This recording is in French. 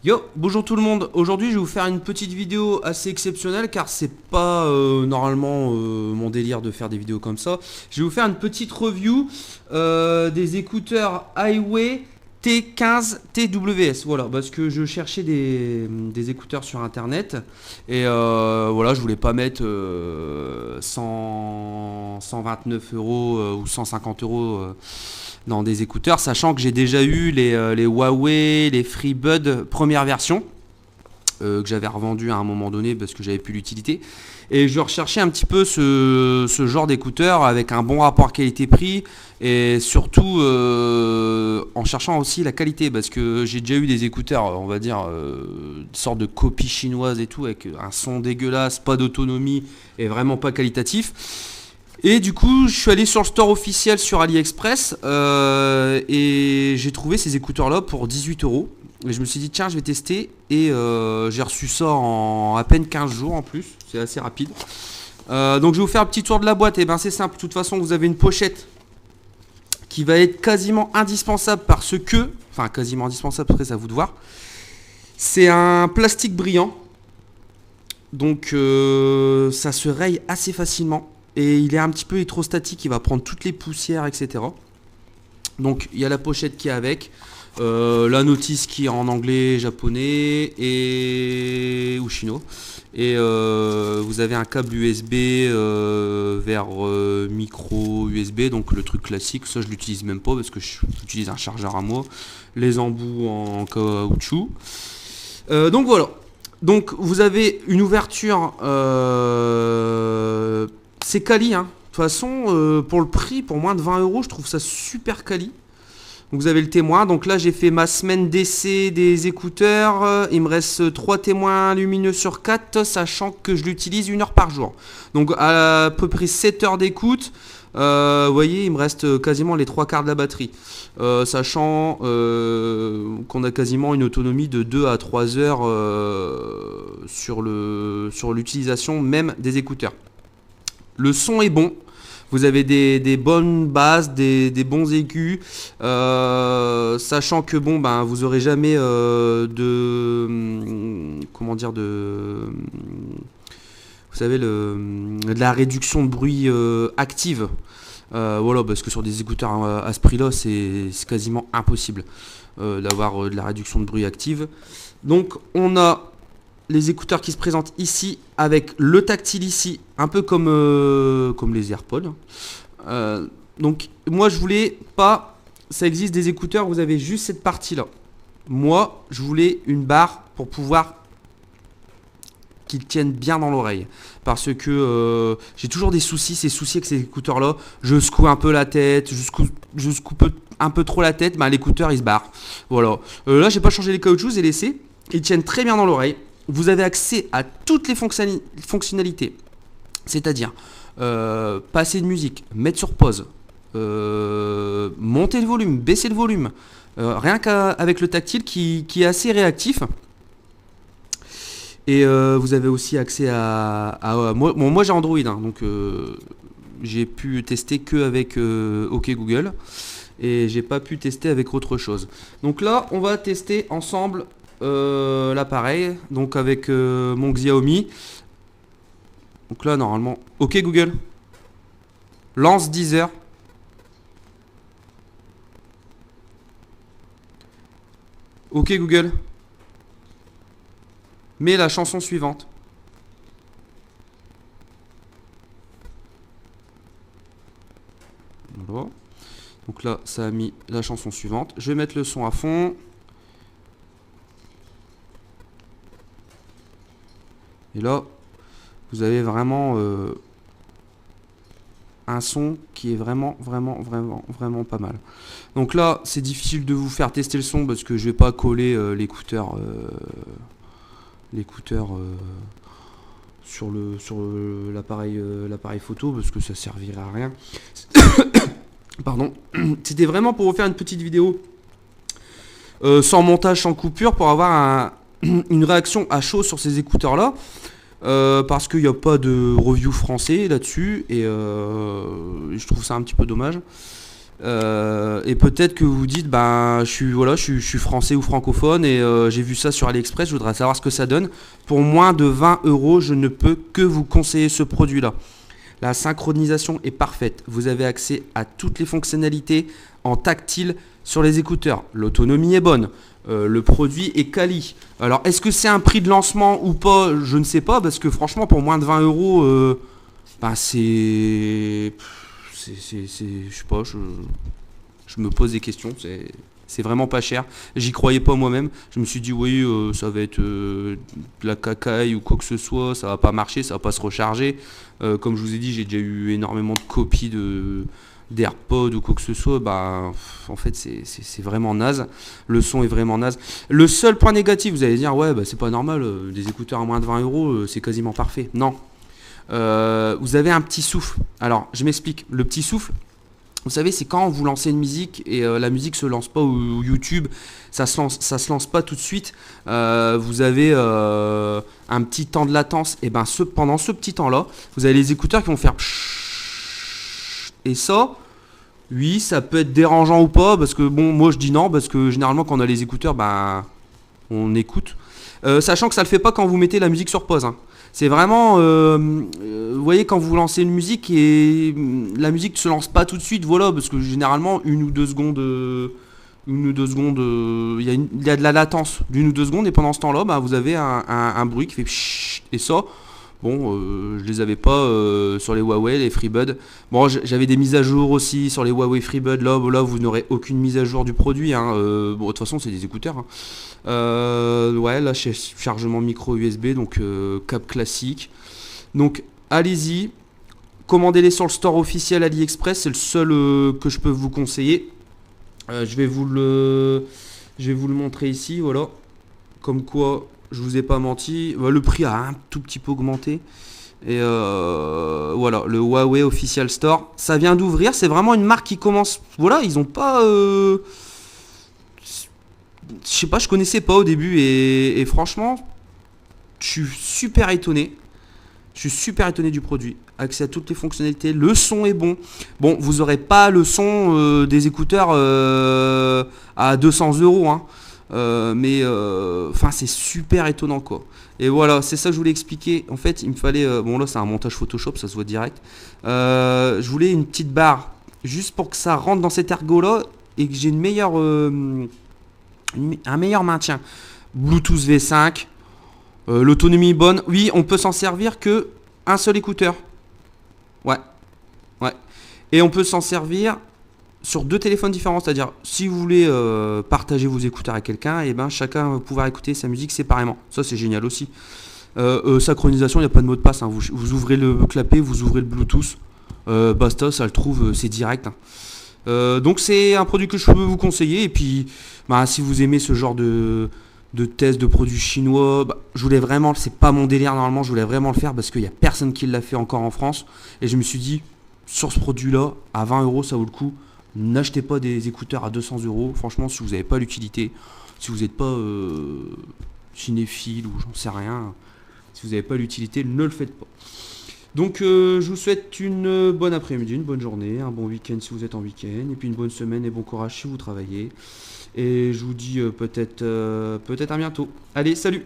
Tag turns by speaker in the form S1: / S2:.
S1: Yo, bonjour tout le monde. Aujourd'hui, je vais vous faire une petite vidéo assez exceptionnelle car c'est pas normalement mon délire de faire des vidéos comme ça. Je vais vous faire une petite review des écouteurs Highway T15 TWS. Voilà, parce que je cherchais des écouteurs sur internet et voilà, je voulais pas mettre 129 euros ou 150 euros dans des écouteurs, sachant que j'ai déjà eu les Huawei, les FreeBuds première version, que j'avais revendu à un moment donné parce que j'avais plus l'utilité. Et je recherchais un petit peu ce genre d'écouteurs avec un bon rapport qualité-prix et surtout en cherchant aussi la qualité parce que j'ai déjà eu des écouteurs, on va dire, une sorte de copie chinoise et tout, avec un son dégueulasse, pas d'autonomie et vraiment pas qualitatif. Et du coup, je suis allé sur le store officiel sur AliExpress et j'ai trouvé ces écouteurs là pour 18 euros. Et je me suis dit, tiens, je vais tester. Et j'ai reçu ça en à peine 15 jours en plus. C'est assez rapide. Donc, je vais vous faire un petit tour de la boîte. Et ben, c'est simple. De toute façon, vous avez une pochette qui va être quasiment indispensable parce que, enfin, quasiment indispensable, après, c'est à vous de voir. C'est un plastique brillant. Donc, ça se raye assez facilement. Et il est un petit peu électrostatique, il va prendre toutes les poussières, etc. Donc il y a la pochette qui est avec, la notice qui est en anglais, japonais et ou chinois. Et vous avez un câble USB vers micro USB, donc le truc classique. Ça je l'utilise même pas parce que j'utilise un chargeur à moi. Les embouts en caoutchouc. Donc voilà. Donc vous avez une ouverture. C'est quali, hein. De toute façon, pour le prix, pour moins de 20 euros, je trouve ça super quali. Donc vous avez le témoin. Donc là, j'ai fait ma semaine d'essai des écouteurs. Il me reste 3 témoins lumineux sur 4, sachant que je l'utilise 1 heure par jour. Donc à peu près 7 heures d'écoute. Vous voyez, il me reste quasiment les 3 quarts de la batterie. Sachant qu'on a quasiment une autonomie de 2 à 3 heures sur l'utilisation même des écouteurs. Le son est bon. Vous avez des bonnes basses, des bons aigus, sachant que bon, ben, vous aurez jamais comment dire, vous savez, de la réduction de bruit active. Voilà, parce que sur des écouteurs à ce prix-là, c'est quasiment impossible d'avoir de la réduction de bruit active. Donc, on a les écouteurs qui se présentent ici avec le tactile ici, un peu comme les AirPods. Donc moi je voulais pas, ça existe des écouteurs, vous avez juste cette partie là. Moi je voulais une barre pour pouvoir qu'ils tiennent bien dans l'oreille. Parce que j'ai toujours des soucis, ces soucis avec ces écouteurs là. Je secoue un peu la tête, je secoue un peu trop la tête, bah, l'écouteur il se barre. Voilà. Là j'ai pas changé les caoutchoucs, j'ai laissé. Ils tiennent très bien dans l'oreille. Vous avez accès à toutes les fonctionnalités. C'est-à-dire passer de musique, mettre sur pause, monter le volume, baisser le volume. Rien qu'avec le tactile qui est assez réactif. Et vous avez aussi accès à moi j'ai Android, hein, donc j'ai pu tester que avec OK Google et j'ai pas pu tester avec autre chose. Donc là on va tester ensemble l'appareil, donc avec mon Xiaomi. Donc là normalement, OK Google, lance Deezer. OK Google, mets la chanson suivante. Voilà. Donc là, ça a mis la chanson suivante. Je vais mettre le son à fond. Et là, vous avez vraiment un son qui est vraiment pas mal. Donc là, c'est difficile de vous faire tester le son parce que je vais pas coller l'écouteur sur l'appareil photo parce que ça servirait à rien. Pardon. C'était vraiment pour vous faire une petite vidéo sans montage, sans coupure, pour avoir une réaction à chaud sur ces écouteurs là. Parce qu'il n'y a pas de review français là-dessus et je trouve ça un petit peu dommage. Et peut-être que vous vous dites, ben, je suis français ou francophone et j'ai vu ça sur AliExpress, je voudrais savoir ce que ça donne. Pour moins de 20 euros, je ne peux que vous conseiller ce produit-là. La synchronisation est parfaite. Vous avez accès à toutes les fonctionnalités en tactile sur les écouteurs. L'autonomie est bonne. Le produit est quali. Alors, est-ce que c'est un prix de lancement ou pas? Je ne sais pas, parce que franchement, pour moins de 20 euros, ben je sais pas, je me pose des questions. C'est vraiment pas cher. J'y croyais pas moi-même. Je me suis dit, oui, ça va être de la cacaille ou quoi que ce soit. Ça va pas marcher, ça va pas se recharger. Comme je vous ai dit, j'ai déjà eu énormément de copies d'AirPods ou quoi que ce soit. Bah, en fait, c'est vraiment naze. Le son est vraiment naze. Le seul point négatif, vous allez dire, ouais, bah, c'est pas normal. Des écouteurs à moins de 20 euros, c'est quasiment parfait. Non. Vous avez un petit souffle. Alors, je m'explique. Le petit souffle, vous savez, c'est quand vous lancez une musique et la musique se lance pas au YouTube, ça se lance pas tout de suite. Vous avez un petit temps de latence. Et ben, pendant ce petit temps-là, vous avez les écouteurs qui vont faire et ça, oui, ça peut être dérangeant ou pas, parce que bon, moi je dis non, parce que généralement quand on a les écouteurs, ben, on écoute. Sachant que ça le fait pas quand vous mettez la musique sur pause, hein. C'est vraiment, vous voyez, quand vous lancez une musique et la musique ne se lance pas tout de suite, voilà, parce que généralement, une ou deux secondes, il y a de la latence d'une ou deux secondes, et pendant ce temps-là, bah, vous avez un bruit qui fait pshhh, et ça, bon, je les avais pas sur les Huawei, les FreeBuds. Bon, j'avais des mises à jour aussi sur les Huawei FreeBuds. Là, vous n'aurez aucune mise à jour du produit, hein. Bon, de toute façon, c'est des écouteurs, hein. Ouais, là, chargement micro USB, donc câble classique. Donc, allez-y, commandez-les sur le store officiel AliExpress, c'est le seul que je peux vous conseiller. Je vais vous le montrer ici, voilà. Comme quoi, je vous ai pas menti. Le prix a un tout petit peu augmenté. Et voilà, le Huawei Official Store. Ça vient d'ouvrir, c'est vraiment une marque qui commence. Voilà, ils ont pas. Je sais pas, je connaissais pas au début. Et franchement, je suis super étonné. Je suis super étonné du produit. Accès à toutes les fonctionnalités. Le son est bon. Bon, vous aurez pas le son des écouteurs à 200 euros, hein. Mais enfin, c'est super étonnant, quoi. Et voilà, c'est ça que je voulais expliquer. En fait, il me fallait. Bon, là, c'est un montage Photoshop, ça se voit direct. Je voulais une petite barre juste pour que ça rentre dans cet ergot-là et que j'ai une meilleure, un meilleur maintien. Bluetooth V5. L'autonomie est bonne. Oui, on peut s'en servir que un seul écouteur. Ouais. Ouais. Et on peut s'en servir sur deux téléphones différents. C'est-à-dire, si vous voulez partager vos écouteurs à quelqu'un, et ben chacun va pouvoir écouter sa musique séparément. Ça, c'est génial aussi. Synchronisation, il n'y a pas de mot de passe, hein. Vous ouvrez le clapet, vous ouvrez le Bluetooth. Basta, ça le trouve, c'est direct, hein. Donc, c'est un produit que je peux vous conseiller. Et puis, bah, si vous aimez ce genre de tests de produits chinois, bah, je voulais vraiment, c'est pas mon délire normalement, je voulais vraiment le faire parce qu'il n'y a personne qui l'a fait encore en France. Et je me suis dit, sur ce produit-là, à 20 euros, ça vaut le coup. N'achetez pas des écouteurs à 200 euros. Franchement, si vous n'avez pas l'utilité, si vous n'êtes pas cinéphile ou j'en sais rien, si vous n'avez pas l'utilité, ne le faites pas. Donc, je vous souhaite une bonne après-midi, une bonne journée, un bon week-end si vous êtes en week-end, et puis une bonne semaine et bon courage si vous travaillez. Et je vous dis peut-être à bientôt. Allez, salut!